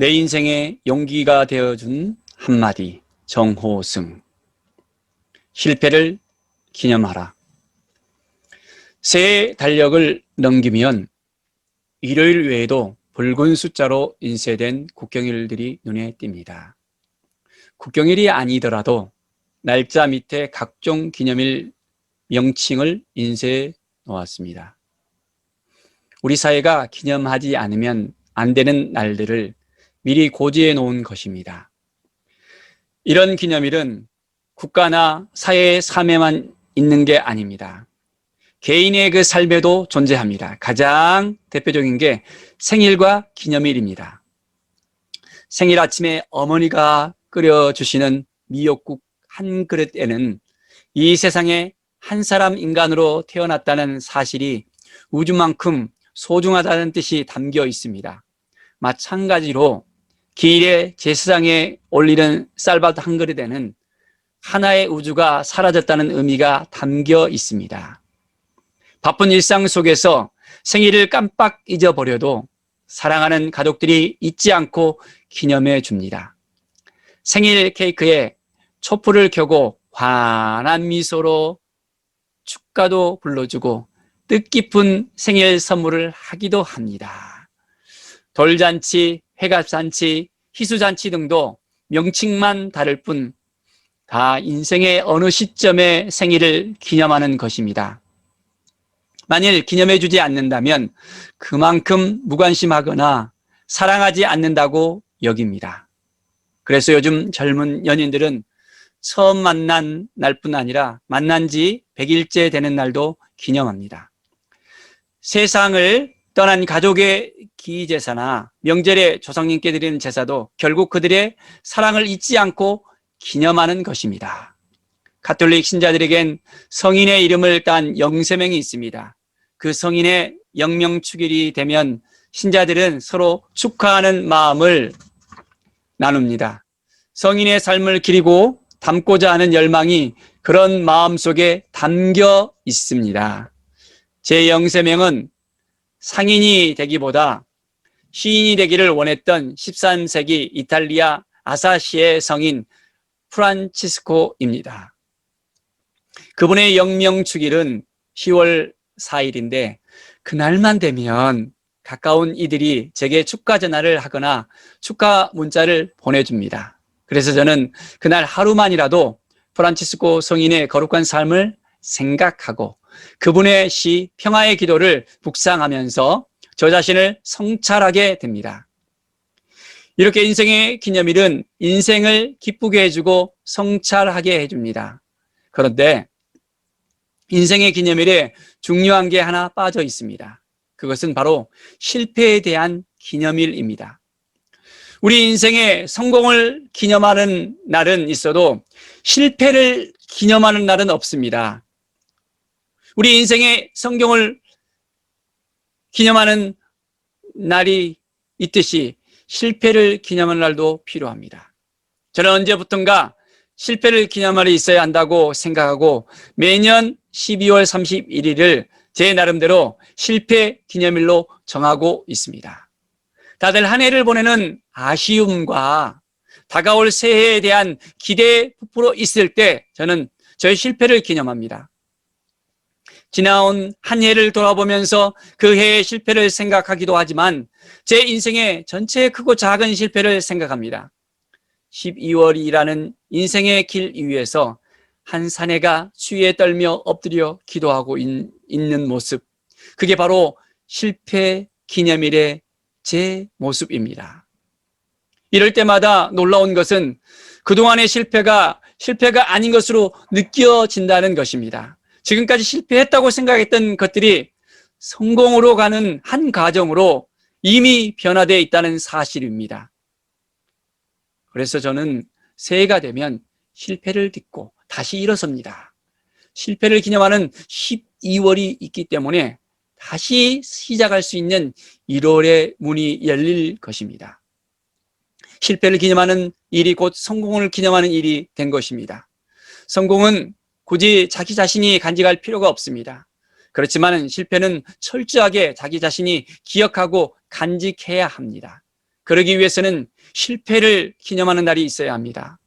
내 인생의 용기가 되어준 한마디. 정호승. 실패를 기념하라. 새해 달력을 넘기면 일요일 외에도 붉은 숫자로 인쇄된 국경일들이 눈에 띕니다. 국경일이 아니더라도 날짜 밑에 각종 기념일 명칭을 인쇄해 놓았습니다. 우리 사회가 기념하지 않으면 안 되는 날들을 미리 고지해 놓은 것입니다. 이런 기념일은 국가나 사회의 삶에만 있는 게 아닙니다. 개인의 그 삶에도 존재합니다. 가장 대표적인 게 생일과 기념일입니다. 생일 아침에 어머니가 끓여주시는 미역국 한 그릇에는 이 세상에 한 사람 인간으로 태어났다는 사실이 우주만큼 소중하다는 뜻이 담겨 있습니다. 마찬가지로 기일에 제사장에 올리는 쌀밥 한 그릇에는 하나의 우주가 사라졌다는 의미가 담겨 있습니다. 바쁜 일상 속에서 생일을 깜빡 잊어버려도 사랑하는 가족들이 잊지 않고 기념해 줍니다. 생일 케이크에 촛불을 켜고 환한 미소로 축가도 불러주고 뜻깊은 생일 선물을 하기도 합니다. 돌잔치, 회갑잔치, 희수잔치 등도 명칭만 다를 뿐 다 인생의 어느 시점에 생일을 기념하는 것입니다. 만일 기념해 주지 않는다면 그만큼 무관심하거나 사랑하지 않는다고 여깁니다. 그래서 요즘 젊은 연인들은 처음 만난 날뿐 아니라 만난 지 100일째 되는 날도 기념합니다. 세상을 떠난 가족의 기제사나 명절에 조상님께 드리는 제사도 결국 그들의 사랑을 잊지 않고 기념하는 것입니다. 가톨릭 신자들에겐 성인의 이름을 딴 영세명이 있습니다. 그 성인의 영명축일이 되면 신자들은 서로 축하하는 마음을 나눕니다. 성인의 삶을 기리고 담고자 하는 열망이 그런 마음 속에 담겨 있습니다. 제 영세명은 상인이 되기보다 시인이 되기를 원했던 13세기 이탈리아 아사시의 성인 프란치스코입니다. 그분의 영명축일은 10월 4일인데 그날만 되면 가까운 이들이 제게 축하 전화를 하거나 축하 문자를 보내줍니다. 그래서 저는 그날 하루만이라도 프란치스코 성인의 거룩한 삶을 생각하고 그분의 시 평화의 기도를 묵상하면서 저 자신을 성찰하게 됩니다. 이렇게 인생의 기념일은 인생을 기쁘게 해주고 성찰하게 해줍니다. 그런데 인생의 기념일에 중요한 게 하나 빠져 있습니다. 그것은 바로 실패에 대한 기념일입니다. 우리 인생의 성공을 기념하는 날은 있어도 실패를 기념하는 날은 없습니다. 우리 인생의 성공을 기념하는 날이 있듯이 실패를 기념하는 날도 필요합니다. 저는 언제부턴가 실패를 기념할 날이 있어야 한다고 생각하고 매년 12월 31일을 제 나름대로 실패 기념일로 정하고 있습니다. 다들 한 해를 보내는 아쉬움과 다가올 새해에 대한 기대에 부풀어 있을 때 저는 저의 실패를 기념합니다. 지나온 한 해를 돌아보면서 그 해의 실패를 생각하기도 하지만 제 인생의 전체 크고 작은 실패를 생각합니다. 12월이라는 인생의 길 위에서 한 사내가 추위에 떨며 엎드려 기도하고 있는 모습, 그게 바로 실패 기념일의 제 모습입니다. 이럴 때마다 놀라운 것은 그동안의 실패가 아닌 것으로 느껴진다는 것입니다. 지금까지 실패했다고 생각했던 것들이 성공으로 가는 한 과정으로 이미 변화되어 있다는 사실입니다. 그래서 저는 새해가 되면 실패를 딛고 다시 일어섭니다. 실패를 기념하는 12월이 있기 때문에 다시 시작할 수 있는 1월의 문이 열릴 것입니다. 실패를 기념하는 일이 곧 성공을 기념하는 일이 된 것입니다. 성공은 굳이 자기 자신이 간직할 필요가 없습니다. 그렇지만 실패는 철저하게 자기 자신이 기억하고 간직해야 합니다. 그러기 위해서는 실패를 기념하는 날이 있어야 합니다.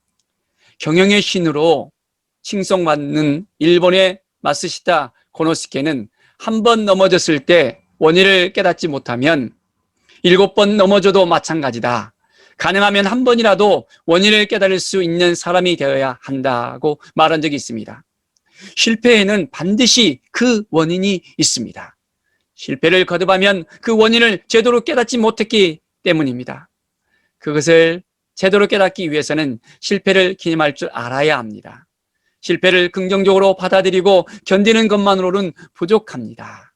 경영의 신으로 칭송받는 일본의 마쓰시타 고노스케는 한 번 넘어졌을 때 원인을 깨닫지 못하면 7번 넘어져도 마찬가지다. 가능하면 한 번이라도 원인을 깨달을 수 있는 사람이 되어야 한다고 말한 적이 있습니다. 실패에는 반드시 그 원인이 있습니다. 실패를 거듭하면 그 원인을 제대로 깨닫지 못했기 때문입니다. 그것을 제대로 깨닫기 위해서는 실패를 기념할 줄 알아야 합니다. 실패를 긍정적으로 받아들이고 견디는 것만으로는 부족합니다.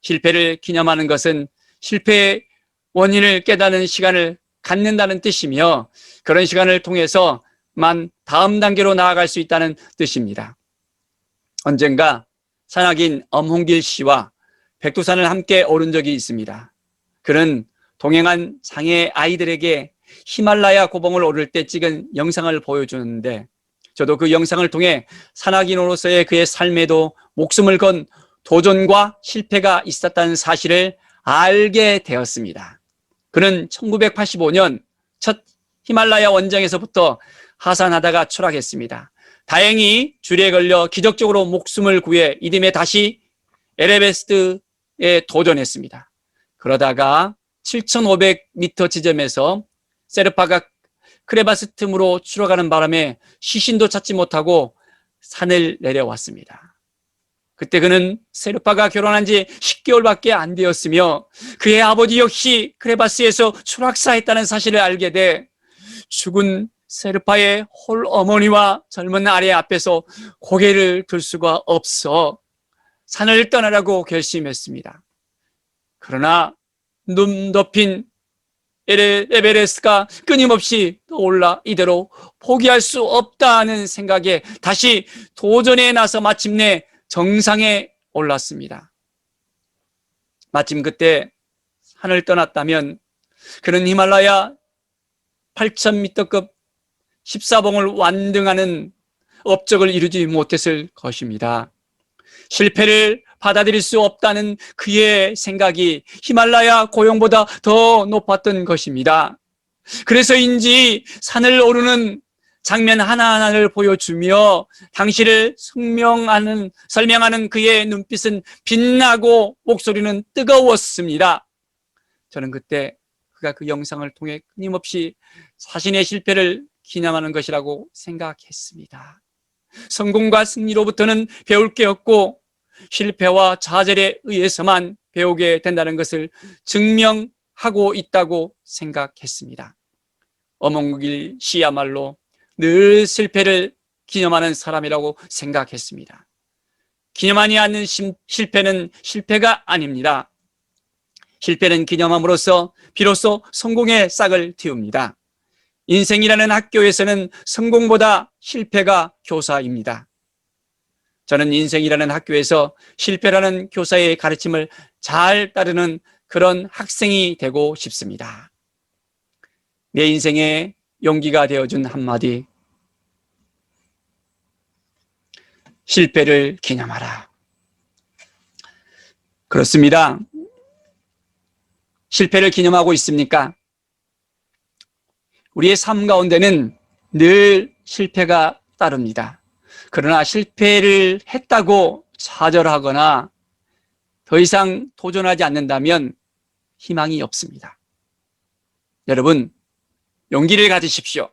실패를 기념하는 것은 실패의 원인을 깨닫는 시간을 갖는다는 뜻이며 그런 시간을 통해서만 다음 단계로 나아갈 수 있다는 뜻입니다. 언젠가 산악인 엄홍길 씨와 백두산을 함께 오른 적이 있습니다. 그는 동행한 장애 아이들에게 히말라야 고봉을 오를 때 찍은 영상을 보여주는데 저도 그 영상을 통해 산악인으로서의 그의 삶에도 목숨을 건 도전과 실패가 있었다는 사실을 알게 되었습니다. 그는 1985년 첫 히말라야 원정에서부터 하산하다가 추락했습니다. 다행히 줄에 걸려 기적적으로 목숨을 구해 이듬해 다시 에베레스트에 도전했습니다. 그러다가 7,500m 지점에서 세르파가 크레바스 틈으로 추락하는 바람에 시신도 찾지 못하고 산을 내려왔습니다. 그때 그는 세르파가 결혼한 지 10개월밖에 안 되었으며 그의 아버지 역시 크레바스에서 추락사했다는 사실을 알게 돼 죽은 세르파의 홀 어머니와 젊은 아내 앞에서 고개를 들 수가 없어 산을 떠나라고 결심했습니다. 그러나 눈 덮인 에베레스트가 끊임없이 떠올라 이대로 포기할 수 없다는 생각에 다시 도전에 나서 마침내 정상에 올랐습니다. 마침 그때 산을 떠났다면 그는 히말라야 8,000m급 14봉을 완등하는 업적을 이루지 못했을 것입니다. 실패를 받아들일 수 없다는 그의 생각이 히말라야 고용보다 더 높았던 것입니다. 그래서인지 산을 오르는 장면 하나하나를 보여주며 당시를 설명하는 그의 눈빛은 빛나고 목소리는 뜨거웠습니다. 저는 그때 그가 그 영상을 통해 끊임없이 자신의 실패를 기념하는 것이라고 생각했습니다. 성공과 승리로부터는 배울 게 없고 실패와 좌절에 의해서만 배우게 된다는 것을 증명하고 있다고 생각했습니다. 엄홍길 씨야말로 늘 실패를 기념하는 사람이라고 생각했습니다. 기념하지 않는 실패는 실패가 아닙니다. 실패는 기념함으로써 비로소 성공의 싹을 틔웁니다. 인생이라는 학교에서는 성공보다 실패가 교사입니다. 저는 인생이라는 학교에서 실패라는 교사의 가르침을 잘 따르는 그런 학생이 되고 싶습니다. 내 인생에 용기가 되어준 한마디. 실패를 기념하라. 그렇습니다. 실패를 기념하고 있습니까? 우리의 삶 가운데는 늘 실패가 따릅니다. 그러나 실패를 했다고 좌절하거나 더 이상 도전하지 않는다면 희망이 없습니다. 여러분, 용기를 가지십시오.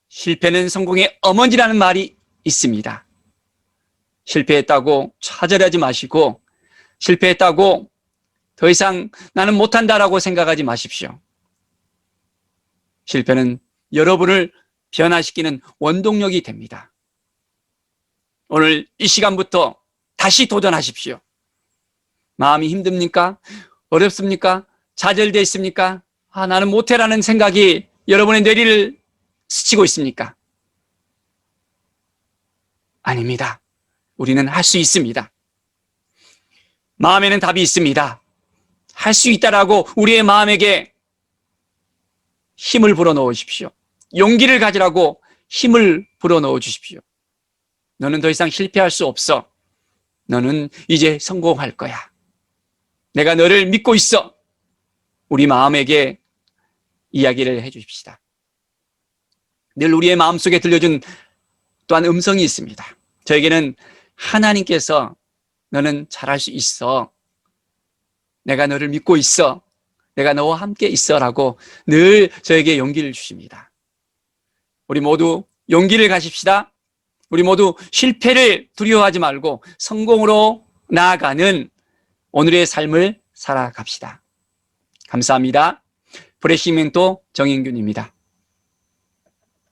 실패는 성공의 어머니라는 말이 있습니다. 실패했다고 좌절하지 마시고 실패했다고 더 이상 나는 못한다라고 생각하지 마십시오. 실패는 여러분을 변화시키는 원동력이 됩니다. 오늘 이 시간부터 다시 도전하십시오. 마음이 힘듭니까? 어렵습니까? 좌절되어 있습니까? 나는 못해라는 생각이 여러분의 뇌리를 스치고 있습니까? 아닙니다. 우리는 할 수 있습니다. 마음에는 답이 있습니다. 할 수 있다라고 우리의 마음에게 힘을 불어넣어 주십시오. 용기를 가지라고 힘을 불어넣어 주십시오. 너는 더 이상 실패할 수 없어. 너는 이제 성공할 거야. 내가 너를 믿고 있어. 우리 마음에게 이야기를 해 주십시다. 늘 우리의 마음속에 들려준 또한 음성이 있습니다. 저에게는 하나님께서 너는 잘할 수 있어. 내가 너를 믿고 있어. 내가 너와 함께 있어라고 늘 저에게 용기를 주십니다. 우리 모두 용기를 가집시다. 우리 모두 실패를 두려워하지 말고 성공으로 나아가는 오늘의 삶을 살아갑시다. 감사합니다. 브레싱 멘토 정인균입니다.